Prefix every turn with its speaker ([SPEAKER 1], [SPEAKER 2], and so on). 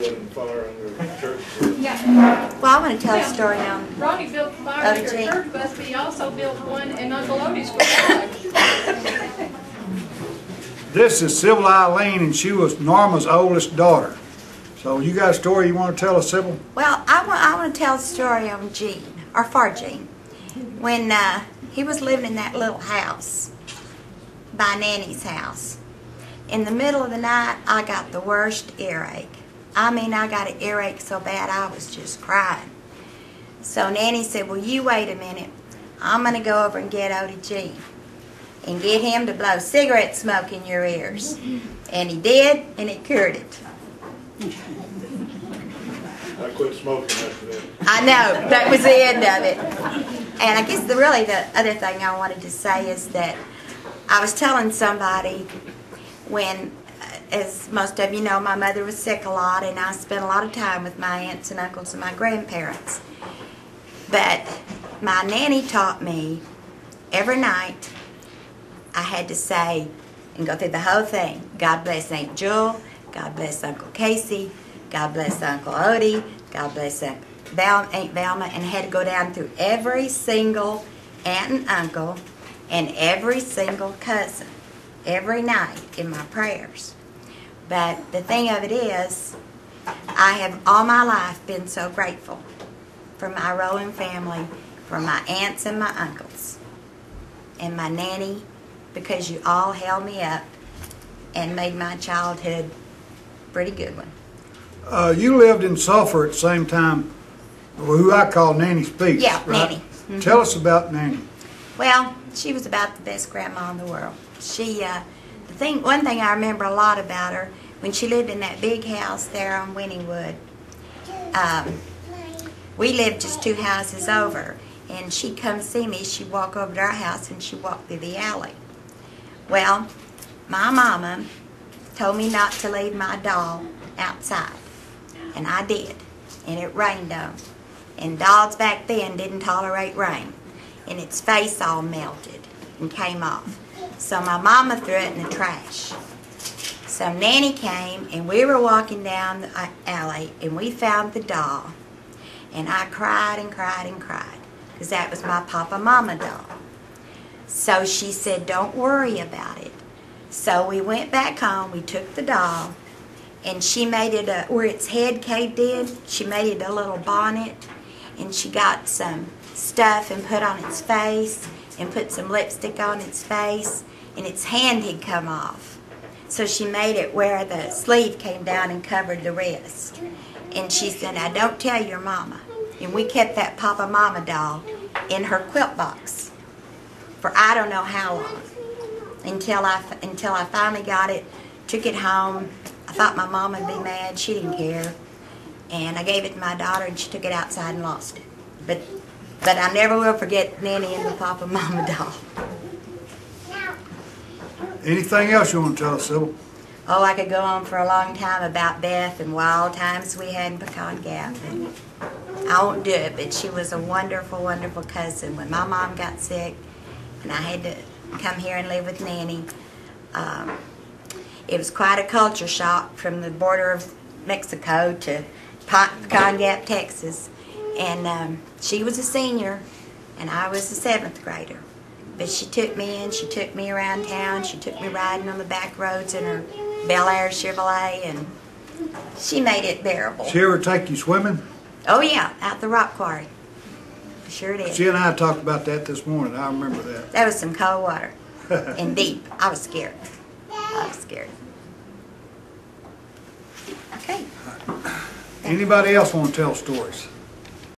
[SPEAKER 1] Fire under church.
[SPEAKER 2] Yeah.
[SPEAKER 3] Well, I want to tell a story on
[SPEAKER 2] Ronnie built the fire under
[SPEAKER 3] Gene.
[SPEAKER 2] church bus, but he also built one in Uncle Odie's garage.
[SPEAKER 4] This is Sybil Eileen, and she was Norma's oldest daughter. So you got a story you want to tell us, Sybil?
[SPEAKER 3] Well, I want to tell a story on Gene, or for Gene. When he was living in that little house by Nanny's house, in the middle of the night, I got the worst earache. I mean, I got an earache so bad I was just crying. So Nanny said, well, you wait a minute. I'm going to go over and get Odie Gene and get him to blow cigarette smoke in your ears. And he did, and it cured it.
[SPEAKER 1] I quit smoking after that.
[SPEAKER 3] I know, that was the end of it. And I guess really the other thing I wanted to say is that I was telling somebody when, as most of you know, my mother was sick a lot, and I spent a lot of time with my aunts and uncles and my grandparents. But my nanny taught me every night I had to say and go through the whole thing. God bless Aunt Jewel, God bless Uncle Casey, God bless Uncle Odie, God bless Aunt Velma, and I had to go down through every single aunt and uncle and every single cousin every night in my prayers. But the thing of it is, I have all my life been so grateful for my Roland family, for my aunts and my uncles, and my nanny, because you all held me up and made my childhood a pretty good one.
[SPEAKER 4] You lived in Sulphur at the same time, who I call Nanny Speaks.
[SPEAKER 3] Yeah,
[SPEAKER 4] right?
[SPEAKER 3] Nanny. Mm-hmm.
[SPEAKER 4] Tell us about Nanny.
[SPEAKER 3] Well, she was about the best grandma in the world. One thing I remember a lot about her, when she lived in that big house there on Winningwood, we lived just 2 houses over, and she'd come see me. She'd walk over to our house, and she'd walk through the alley. Well, my mama told me not to leave my doll outside, and I did, and it rained on. And dolls back then didn't tolerate rain, and its face all melted and came off. So my mama threw it in the trash. So Nanny came, and we were walking down the alley, and we found the doll. And I cried and cried and cried, because that was my Papa Mama doll. So she said, don't worry about it. So we went back home, we took the doll, and she made it, where its head caved in, she made it a little bonnet, and she got some stuff and put on its face, and put some lipstick on its face, and its hand had come off. So she made it where the sleeve came down and covered the wrist. And she said, now don't tell your mama. And we kept that Papa Mama doll in her quilt box for I don't know how long, until I finally got it, took it home. I thought my mom would be mad. She didn't care. And I gave it to my daughter, and she took it outside and lost it. But I never will forget Nanny and the Papa Mama doll.
[SPEAKER 4] Anything else you want to tell us, Sybil?
[SPEAKER 3] Oh, I could go on for a long time about Beth and wild times we had in Pecan Gap. And I won't do it, but she was a wonderful, wonderful cousin. When my mom got sick and I had to come here and live with Nanny, it was quite a culture shock from the border of Mexico to Pecan Gap, Texas. And she was a senior, and I was a 7th grader. But she took me in, she took me around town, she took me riding on the back roads in her Bel Air Chevrolet, and she made it bearable.
[SPEAKER 4] She ever take you swimming?
[SPEAKER 3] Oh yeah, out the rock quarry. Sure did.
[SPEAKER 4] She and I talked about that this morning. I remember that.
[SPEAKER 3] That was some cold water. And deep. I was scared. I was scared. Okay.
[SPEAKER 4] Anybody else want to tell stories?